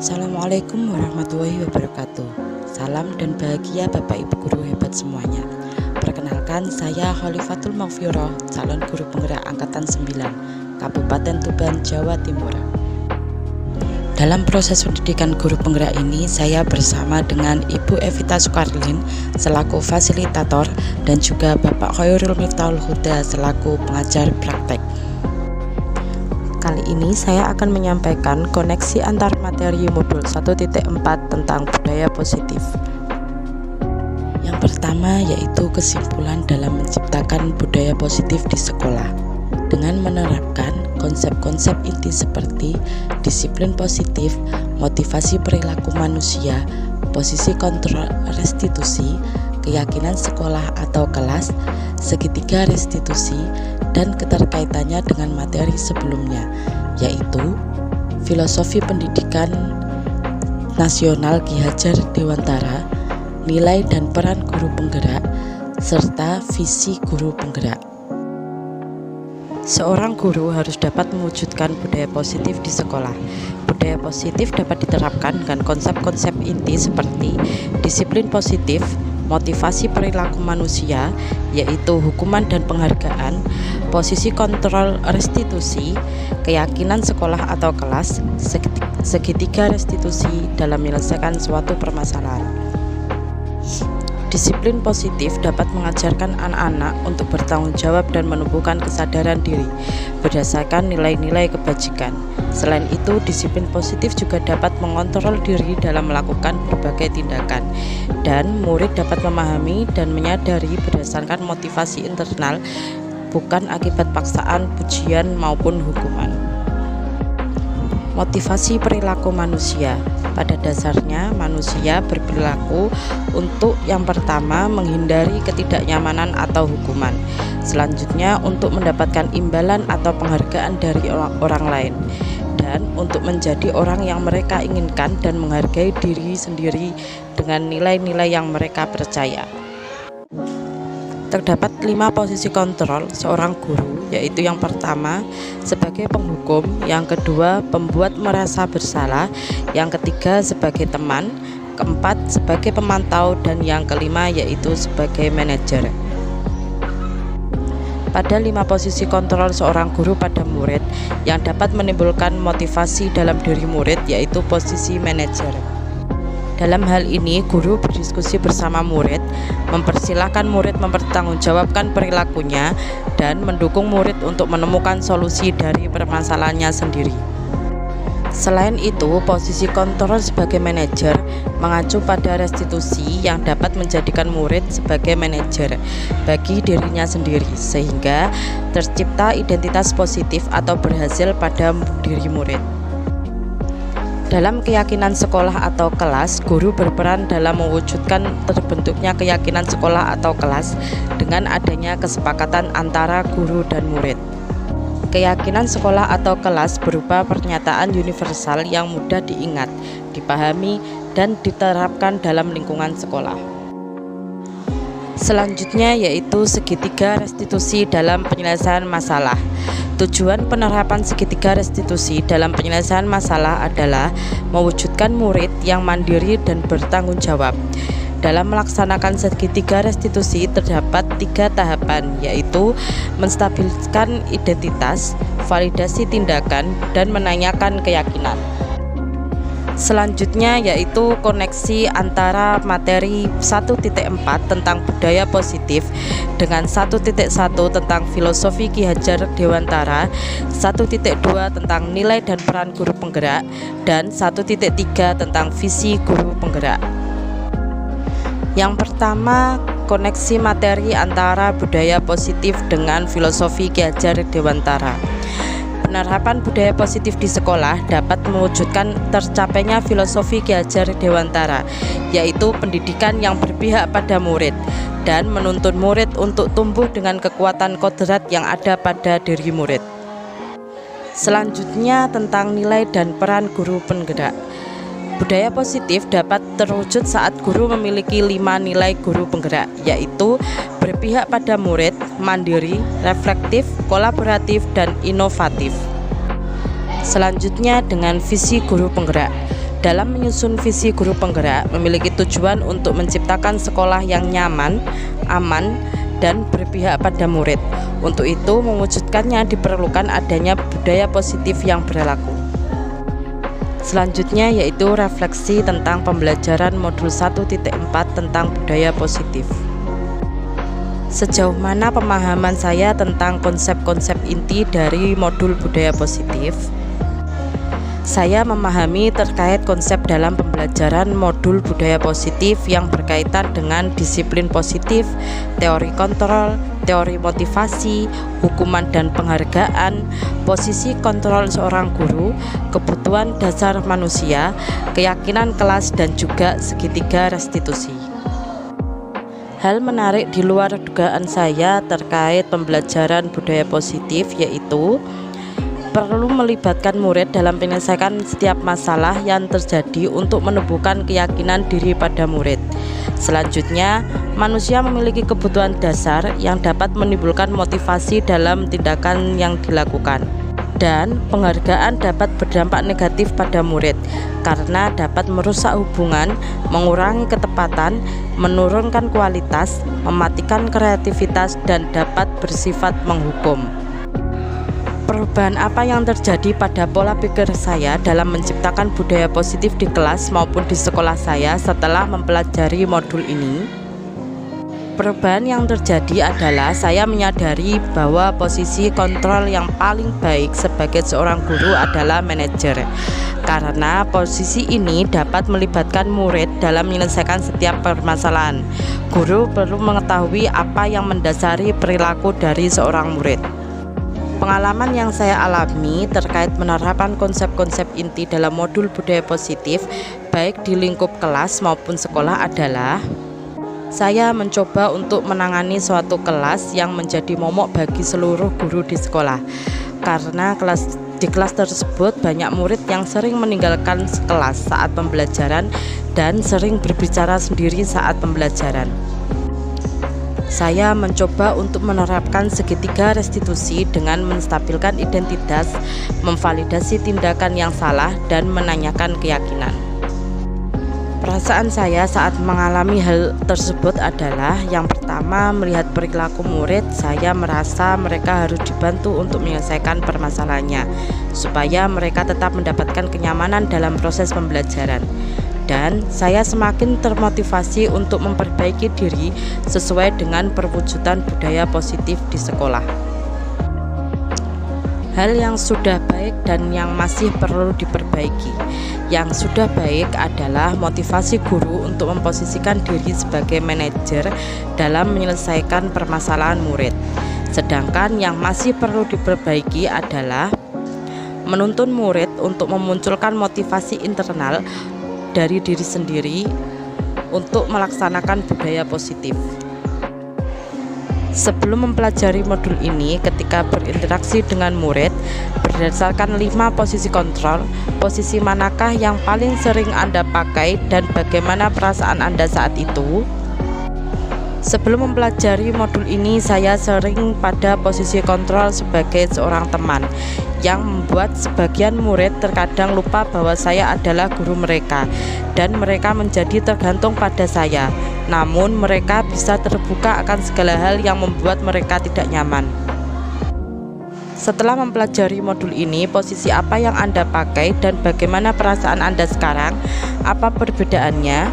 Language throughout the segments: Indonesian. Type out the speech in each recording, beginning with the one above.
Assalamualaikum warahmatullahi wabarakatuh. Salam dan bahagia Bapak Ibu guru hebat semuanya. Perkenalkan, saya Khalifatul Maghfirah, calon guru penggerak angkatan 9, Kabupaten Tuban, Jawa Timur. Dalam proses pendidikan guru penggerak ini, saya bersama dengan Ibu Evita Sukarlin selaku fasilitator dan juga Bapak Khairul Miftahul Huda selaku pengajar praktek. Kali ini saya akan menyampaikan koneksi antar materi modul 1.4 tentang budaya positif. Yang pertama yaitu kesimpulan dalam menciptakan budaya positif di sekolah dengan menerapkan konsep-konsep inti seperti disiplin positif, motivasi perilaku manusia, posisi kontrol restitusi, keyakinan sekolah atau kelas, segitiga restitusi, dan keterkaitannya dengan materi sebelumnya, yaitu filosofi pendidikan nasional Ki Hajar Dewantara, nilai dan peran guru penggerak, serta visi guru penggerak. Seorang guru harus dapat mewujudkan budaya positif di sekolah. Budaya positif dapat diterapkan dengan konsep-konsep inti seperti disiplin positif, motivasi perilaku manusia, yaitu hukuman dan penghargaan, posisi kontrol restitusi, keyakinan sekolah atau kelas, segitiga restitusi dalam menyelesaikan suatu permasalahan. Disiplin positif dapat mengajarkan anak-anak untuk bertanggung jawab dan menumbuhkan kesadaran diri berdasarkan nilai-nilai kebajikan. Selain itu, disiplin positif juga dapat mengontrol diri dalam melakukan berbagai tindakan, dan murid dapat memahami dan menyadari berdasarkan motivasi internal, bukan akibat paksaan, pujian, maupun hukuman. Motivasi perilaku manusia. Pada dasarnya, manusia berperilaku untuk yang pertama menghindari ketidaknyamanan atau hukuman, selanjutnya untuk mendapatkan imbalan atau penghargaan dari orang lain, dan untuk menjadi orang yang mereka inginkan dan menghargai diri sendiri dengan nilai-nilai yang mereka percaya. Terdapat 5 posisi kontrol seorang guru, yaitu yang pertama sebagai penghukum, yang kedua pembuat merasa bersalah, yang ketiga sebagai teman, keempat sebagai pemantau, dan yang kelima yaitu sebagai manajer. Pada 5 posisi kontrol seorang guru pada murid yang dapat menimbulkan motivasi dalam diri murid, yaitu posisi manajer. Dalam hal ini, guru berdiskusi bersama murid, mempersilahkan murid mempertanggungjawabkan perilakunya, dan mendukung murid untuk menemukan solusi dari permasalahannya sendiri. Selain itu, posisi kontrol sebagai manajer mengacu pada restitusi yang dapat menjadikan murid sebagai manajer bagi dirinya sendiri, sehingga tercipta identitas positif atau berhasil pada diri murid. Dalam keyakinan sekolah atau kelas, guru berperan dalam mewujudkan terbentuknya keyakinan sekolah atau kelas dengan adanya kesepakatan antara guru dan murid. Keyakinan sekolah atau kelas berupa pernyataan universal yang mudah diingat, dipahami, dan diterapkan dalam lingkungan sekolah. Selanjutnya yaitu segitiga restitusi dalam penyelesaian masalah. Tujuan penerapan segitiga restitusi dalam penyelesaian masalah adalah mewujudkan murid yang mandiri dan bertanggung jawab. Dalam melaksanakan segitiga restitusi terdapat 3 tahapan, yaitu menstabilkan identitas, validasi tindakan, dan menanyakan keyakinan. Selanjutnya yaitu koneksi antara materi 1.4 tentang budaya positif dengan 1.1 tentang filosofi Ki Hajar Dewantara, 1.2 tentang nilai dan peran guru penggerak, dan 1.3 tentang visi guru penggerak. Yang pertama, koneksi materi antara budaya positif dengan filosofi Ki Hajar Dewantara. Penerapan budaya positif di sekolah dapat mewujudkan tercapainya filosofi Ki Hajar Dewantara, yaitu pendidikan yang berpihak pada murid dan menuntun murid untuk tumbuh dengan kekuatan kodrat yang ada pada diri murid. Selanjutnya tentang nilai dan peran guru penggerak. Budaya positif dapat terwujud saat guru memiliki 5 nilai guru penggerak, yaitu berpihak pada murid, mandiri, reflektif, kolaboratif, dan inovatif. Selanjutnya dengan visi guru penggerak. Dalam menyusun visi guru penggerak memiliki tujuan untuk menciptakan sekolah yang nyaman, aman, dan berpihak pada murid. Untuk itu, mewujudkannya diperlukan adanya budaya positif yang berlaku. Selanjutnya yaitu refleksi tentang pembelajaran modul 1.4 tentang budaya positif. Sejauh mana pemahaman saya tentang konsep-konsep inti dari modul budaya positif? Saya memahami terkait konsep dalam pembelajaran modul budaya positif yang berkaitan dengan disiplin positif, teori kontrol, teori motivasi, hukuman dan penghargaan, posisi kontrol seorang guru, kebutuhan dasar manusia, keyakinan kelas, dan juga segitiga restitusi. Hal menarik di luar dugaan saya terkait pembelajaran budaya positif yaitu perlu melibatkan murid dalam menyelesaikan setiap masalah yang terjadi untuk menumbuhkan keyakinan diri pada murid. Selanjutnya, manusia memiliki kebutuhan dasar yang dapat menimbulkan motivasi dalam tindakan yang dilakukan. Dan penghargaan dapat berdampak negatif pada murid karena dapat merusak hubungan, mengurangi ketepatan, menurunkan kualitas, mematikan kreativitas, dan dapat bersifat menghukum. Perubahan apa yang terjadi pada pola pikir saya dalam menciptakan budaya positif di kelas maupun di sekolah saya setelah mempelajari modul ini? Perubahan yang terjadi adalah saya menyadari bahwa posisi kontrol yang paling baik sebagai seorang guru adalah manajer, karena posisi ini dapat melibatkan murid dalam menyelesaikan setiap permasalahan. Guru perlu mengetahui apa yang mendasari perilaku dari seorang murid. Pengalaman yang saya alami terkait penerapan konsep-konsep inti dalam modul budaya positif baik di lingkup kelas maupun sekolah adalah saya mencoba untuk menangani suatu kelas yang menjadi momok bagi seluruh guru di sekolah, karena di kelas tersebut banyak murid yang sering meninggalkan kelas saat pembelajaran dan sering berbicara sendiri saat pembelajaran. Saya mencoba untuk menerapkan segitiga restitusi dengan menstabilkan identitas, memvalidasi tindakan yang salah, dan menanyakan keyakinan. Perasaan saya saat mengalami hal tersebut adalah yang pertama, melihat perilaku murid, saya merasa mereka harus dibantu untuk menyelesaikan permasalahannya, supaya mereka tetap mendapatkan kenyamanan dalam proses pembelajaran. Dan saya semakin termotivasi untuk memperbaiki diri sesuai dengan perwujudan budaya positif di sekolah. Hal yang sudah baik dan yang masih perlu diperbaiki. Yang sudah baik adalah motivasi guru untuk memposisikan diri sebagai manajer dalam menyelesaikan permasalahan murid. Sedangkan yang masih perlu diperbaiki adalah menuntun murid untuk memunculkan motivasi internal dari diri sendiri untuk melaksanakan budaya positif. Sebelum mempelajari modul ini, ketika berinteraksi dengan murid, berdasarkan 5 posisi kontrol, posisi manakah yang paling sering Anda pakai dan bagaimana perasaan Anda saat itu? Sebelum mempelajari modul ini, saya sering pada posisi kontrol sebagai seorang teman, yang membuat sebagian murid terkadang lupa bahwa saya adalah guru mereka dan mereka menjadi tergantung pada saya. Namun mereka bisa terbuka akan segala hal yang membuat mereka tidak nyaman. Setelah mempelajari modul ini, posisi apa yang Anda pakai dan bagaimana perasaan Anda sekarang? Apa perbedaannya?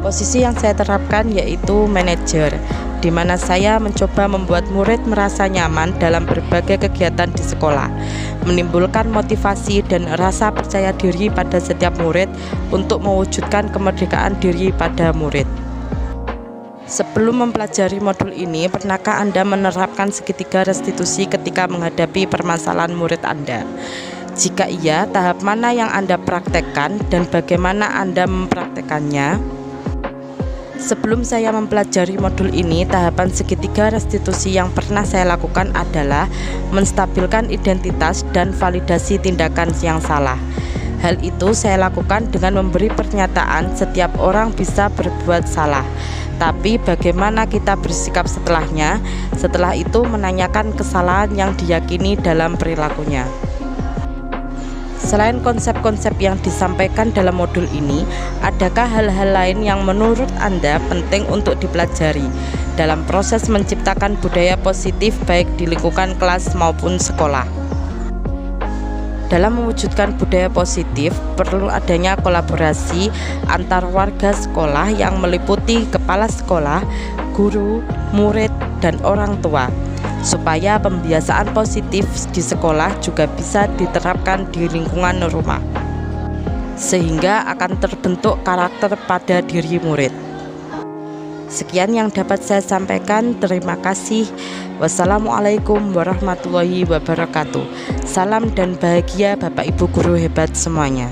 Posisi yang saya terapkan yaitu manajer, di mana saya mencoba membuat murid merasa nyaman dalam berbagai kegiatan di sekolah, menimbulkan motivasi dan rasa percaya diri pada setiap murid untuk mewujudkan kemerdekaan diri pada murid. Sebelum mempelajari modul ini, pernahkah Anda menerapkan segitiga restitusi ketika menghadapi permasalahan murid Anda? Jika iya, tahap mana yang Anda praktekkan dan bagaimana Anda mempraktekannya? Sebelum saya mempelajari modul ini, tahapan segitiga restitusi yang pernah saya lakukan adalah menstabilkan identitas dan validasi tindakan yang salah. Hal itu saya lakukan dengan memberi pernyataan setiap orang bisa berbuat salah, tapi bagaimana kita bersikap setelahnya. Setelah itu menanyakan kesalahan yang diyakini dalam perilakunya. Selain konsep-konsep yang disampaikan dalam modul ini, adakah hal-hal lain yang menurut Anda penting untuk dipelajari dalam proses menciptakan budaya positif baik di lingkungan kelas maupun sekolah? Dalam mewujudkan budaya positif, perlu adanya kolaborasi antar warga sekolah yang meliputi kepala sekolah, guru, murid, dan orang tua, supaya pembiasaan positif di sekolah juga bisa diterapkan di lingkungan rumah, sehingga akan terbentuk karakter pada diri murid. Sekian yang dapat saya sampaikan. Terima kasih. Wassalamualaikum warahmatullahi wabarakatuh. Salam dan bahagia Bapak Ibu guru hebat semuanya.